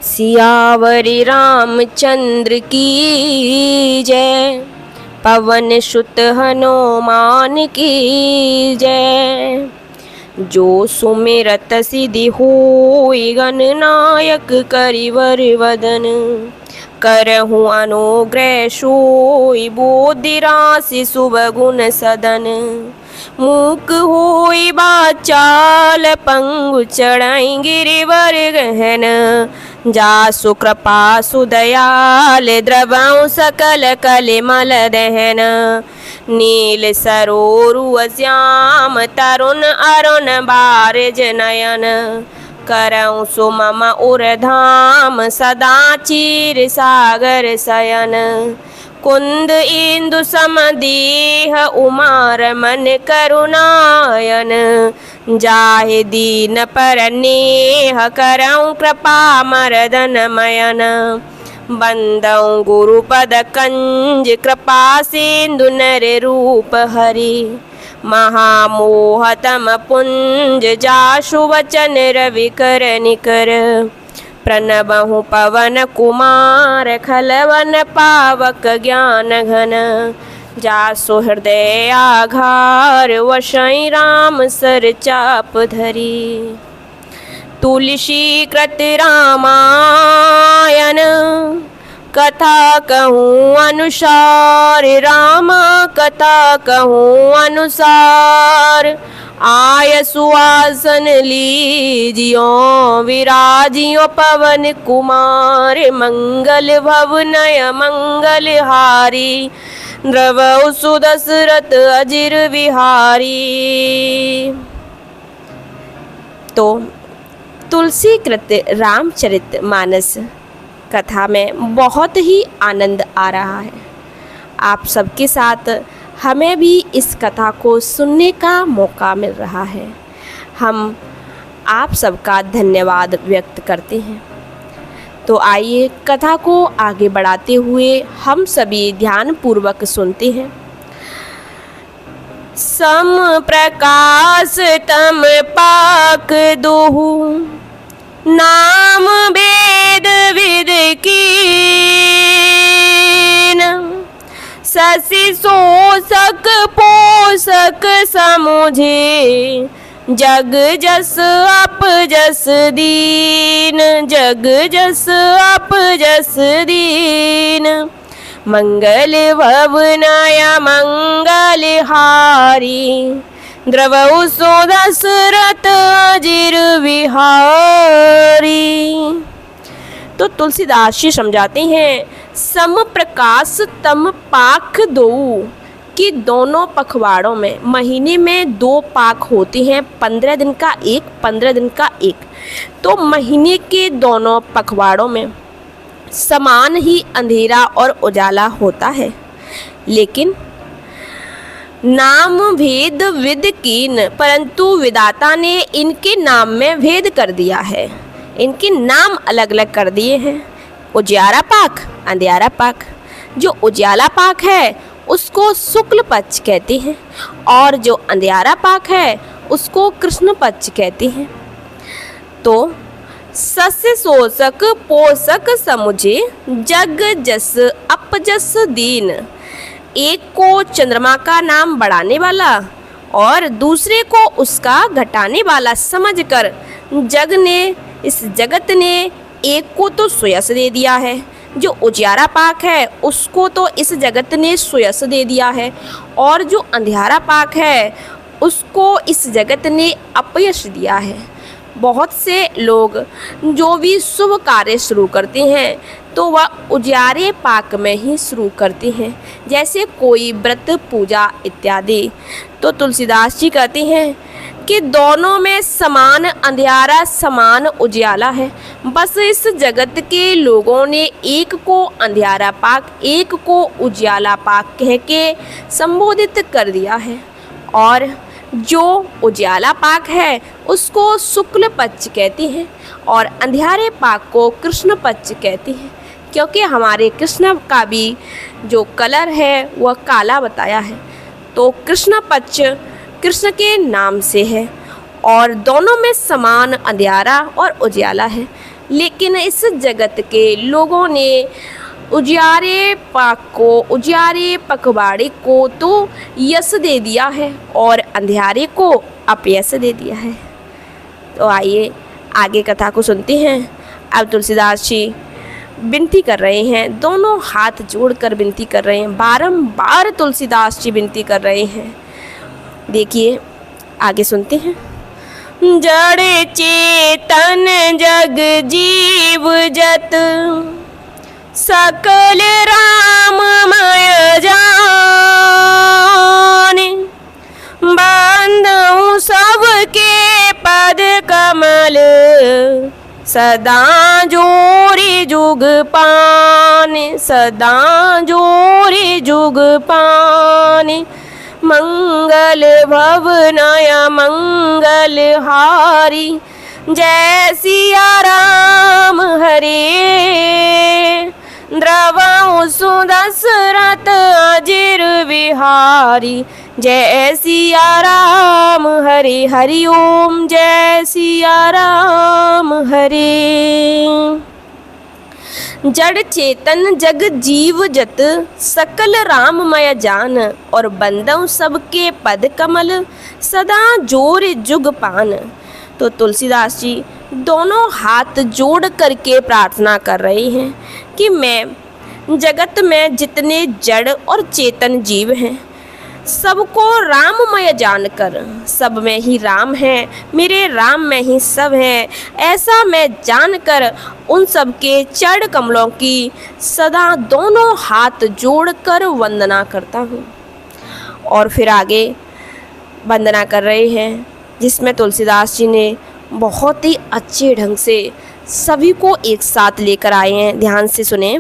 सियावरी रामचंद्र की जय, पवन सुत हनुमान की जय। जो सुमिरत सिद्धि होय, गणनायक करिवर वदन। करहु अनुग्रह सोई, बुद्धि राशि शुभ गुण सदन। मूक होई बाचाल, पंगु चढ़ाई गिरिवर गहन। जासु कृपा सुदयाल, द्रवहु सकल कलिमल दहन। नील सरोरु श्याम, तरुण अरुण बारिज नयन। करऊँ सुमम उरधाम, सदा चीर सागर शयन। कुंद इंदु समदेह, उमार मन करुणायन। जाहि दीन पर नेह, करऊँ कृपा मरदन मयन। बंदऊँ गुरुपद कंज, कृपा सिंधु नर रूप हरि। महामोहतम पुंज, जासु वचन रवि कर निकर। प्रणबहु पवन कुमार, खलवन पावक ज्ञान घन। जासु हृदय आघार, वशई राम सर चाप धरी। तुलसी कृत रामायण, कथा कहूँ अनुसार। राम कथा कहूँ अनुसार। आय सुआसन लीजियो, विराजियो पवन कुमार। मंगल भवनय मंगल हारी, द्रवहु सुदशरथ अजिर विहारी। तो तुलसी कृत रामचरित मानस कथा में बहुत ही आनंद आ रहा है। आप सबके साथ हमें भी इस कथा को सुनने का मौका मिल रहा है। हम आप सबका धन्यवाद व्यक्त करते हैं। तो आइए कथा को आगे बढ़ाते हुए हम सभी ध्यानपूर्वक सुनते हैं। सम प्रकाश तम पाक दोहु, नाम वेद विद कीन। शशि शोषक पोषक समुझे, जग जस अप जस दीन। जग जस अप जस दीन। मंगल भवनय मंगल हारी, द्रवहु सुदशरथ अजिर विहारी। तो तुलसीदास जी समझाते हैं, सम प्रकाश तम पाख दो, कि दोनों पखवाड़ों में, महीने में 2 पाख होते हैं, 15 दिन का एक, 15 दिन का एक। तो महीने के दोनों पखवाड़ों में समान ही अंधेरा और उजाला होता है, लेकिन नाम भेद विद कीन, परंतु विधाता ने इनके नाम में भेद कर दिया है। इनके नाम अलग अलग कर दिए हैं। उजियारा पाक, अंधियारा पाक। जो उजियाला पाक है उसको शुक्ल पक्ष कहते हैं, और जो अंधियारा पाक है उसको कृष्ण पक्ष कहते हैं। तो शस्य शोषक पोषक समुझे, जग जस अपजस दीन। एक को चंद्रमा का नाम बढ़ाने वाला और दूसरे को उसका घटाने वाला समझकर जग ने, इस जगत ने एक को तो सुयश दे दिया है, जो उजियारा पाक है उसको तो इस जगत ने सुयश दे दिया है, और जो अंधियारा पाक है उसको इस जगत ने अपयश दिया है। बहुत से लोग जो भी शुभ कार्य शुरू करते हैं तो वह उजियारे पाक में ही शुरू करते हैं, जैसे कोई व्रत पूजा इत्यादि। तो तुलसीदास जी कहते हैं कि दोनों में समान अंधियारा समान उजियाला है। बस इस जगत के लोगों ने एक को अंधियारा पाक, एक को उजियाला पाक कह के संबोधित कर दिया है, और जो उजियाला पाक है उसको शुक्ल पक्ष कहते हैं और अंधियारे पाक को कृष्ण पक्ष कहते हैं, क्योंकि हमारे कृष्ण का भी जो कलर है वह काला बताया है। तो कृष्ण पक्ष कृष्ण के नाम से है, और दोनों में समान अंधियारा और उजियाला है। लेकिन इस जगत के लोगों ने उजियारे पखवाड़े को तो यश दे दिया है और अंधियारे को अपयश दे दिया है। तो आइए आगे कथा को सुनते हैं। अब तुलसीदास जी विनती कर रहे हैं, दोनों हाथ जोड़कर विनती कर रहे हैं, बारंबार तुलसीदास जी विनती कर रहे हैं। देखिए आगे सुनते हैं। जड़ चेतन जग जीव जत सकल राममय जाने, बंधु सबके पद कमल सदा जोरी जुग पाने, सदा जोरी जुग पाने। मंगल भवनय मंगल हारी, जय सिया राम हरे। द्रवहु सुदशरथ अजिर बिहारी, जय सिया राम हरे। हरि ओम जय सिया राम हरे। जड़ चेतन जग जीव जत सकल राममय जान, और बंदौ सबके पद कमल सदा जोर जुग पान। तो तुलसीदास जी दोनों हाथ जोड़ करके प्रार्थना कर रहे हैं कि मैं जगत में जितने जड़ और चेतन जीव हैं सबको राममय जानकर, सब में ही राम है, मेरे राम में ही सब है, ऐसा मैं जानकर उन सब के चरण कमलों की सदा दोनों हाथ जोड़कर वंदना करता हूँ। और फिर आगे वंदना कर रहे हैं, जिसमें तुलसीदास जी ने बहुत ही अच्छे ढंग से सभी को एक साथ लेकर आए हैं। ध्यान से सुने।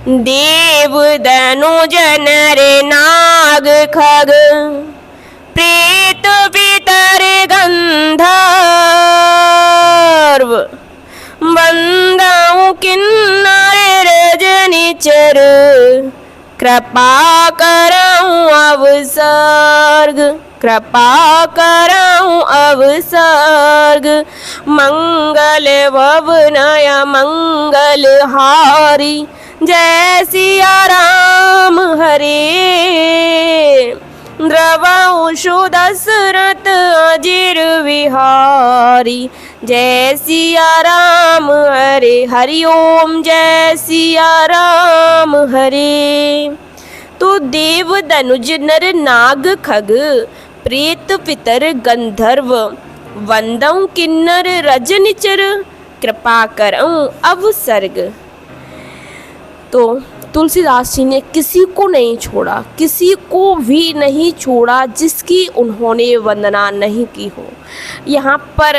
देव दनुज नर नाग खग प्रेत पितर गंधर्व, बंदौ किन्नर रजनिचर, कृपा करऊं अवसर्ग, कृपा करऊं अवसर्ग। मंगल भवनय मंगल हारी, जय सिया राम हरे। द्रवहु सुदशरथ अजिर बिहारी, जय सिया राम हरे। हरि ओम जय सिया राम हरे। तो देव दनुज नर नाग खग प्रेत पितर गंधर्व, वंदौ किन्नर रजनिचर, कृपा करऊं अवसर्ग। तो तुलसीदास जी ने किसी को नहीं छोड़ा, किसी को भी नहीं छोड़ा जिसकी उन्होंने वंदना नहीं की हो। यहाँ पर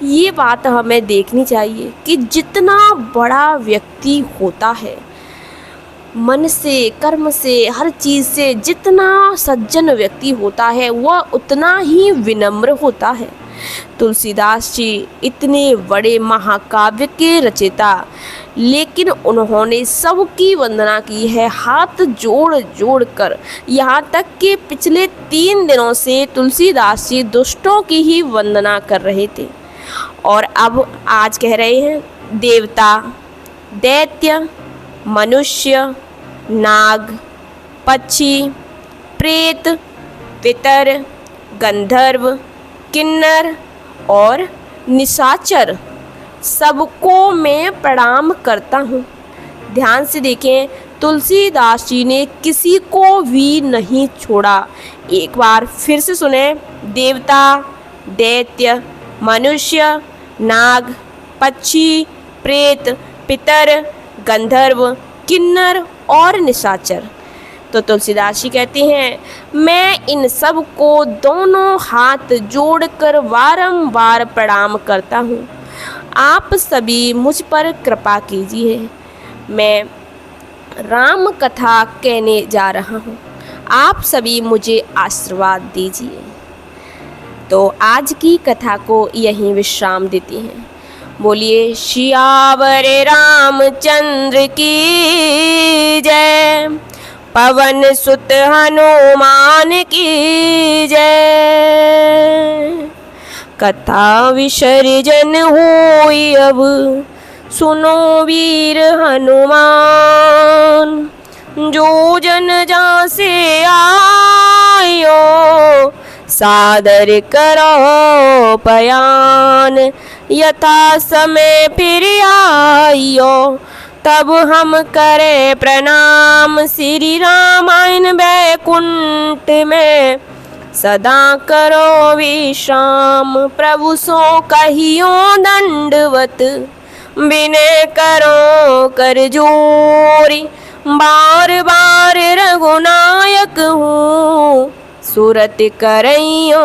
ये बात हमें देखनी चाहिए कि जितना बड़ा व्यक्ति होता है, मन से, कर्म से, हर चीज़ से जितना सज्जन व्यक्ति होता है वह उतना ही विनम्र होता है। तुलसीदास जी इतने बड़े महाकाव्य के रचयिता, लेकिन उन्होंने सबकी वंदना की है हाथ जोड़ जोड़ कर। यहाँ तक कि पिछले 3 दिनों से तुलसीदास जी दुष्टों की ही वंदना कर रहे थे, और अब आज कह रहे हैं देवता, दैत्य, मनुष्य, नाग, पक्षी, प्रेत, पितर, गंधर्व, किन्नर और निशाचर, सबको मैं प्रणाम करता हूँ। ध्यान से देखें, तुलसीदास जी ने किसी को भी नहीं छोड़ा। एक बार फिर से सुने। देवता, दैत्य, मनुष्य, नाग, पक्षी, प्रेत, पितर, गंधर्व, किन्नर और निशाचर। तो तुलसीदास जी कहते हैं, मैं इन सब को दोनों हाथ जोड़कर बारंबार प्रणाम करता हूँ। आप सभी मुझ पर कृपा कीजिए। मैं राम कथा कहने जा रहा हूँ, आप सभी मुझे आशीर्वाद दीजिए। तो आज की कथा को यहीं विश्राम देते हैं। बोलिए सियावर रामचंद्र की जय, पवन सुत हनुमान की जय। कथा विसर्जन होई अब सुनो वीर हनुमान, जो जन जहाँ से आयो, सादर करो पयान, यथा समय फिर आइयो, तब हम करें प्रणाम। श्री रामायण वैकुंठ में सदा करो विश्राम, प्रभु सो कहियो दंडवत, विनय करो कर जोरी, बार बार रघुनायक हूँ, सुरत करइयो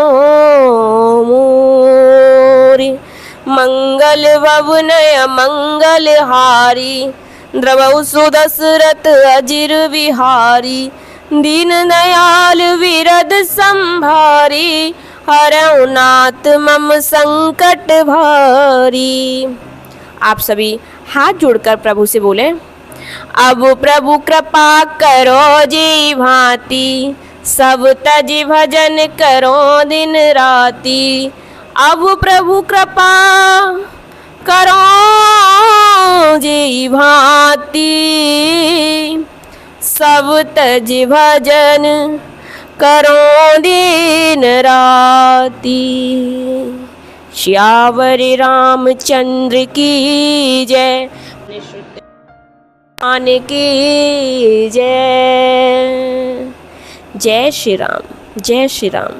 मोरी। मंगल भवनय मंगल हारी, द्रवहु सुदशरथ अजिर बिहारी, दीन दयाल विरद संभारी, हरऊ नाथ मम संकट भारी। आप सभी हाथ जोड़कर प्रभु से बोले, अब प्रभु कृपा करो जी भांति, सब तज भजन करो दिन राति। अब प्रभु कृपा करो जी भांति, सब तज भजन करो दिन राति। श्यावर रामचंद्र की जय, आन की जय। जय श्री राम, जय श्री राम।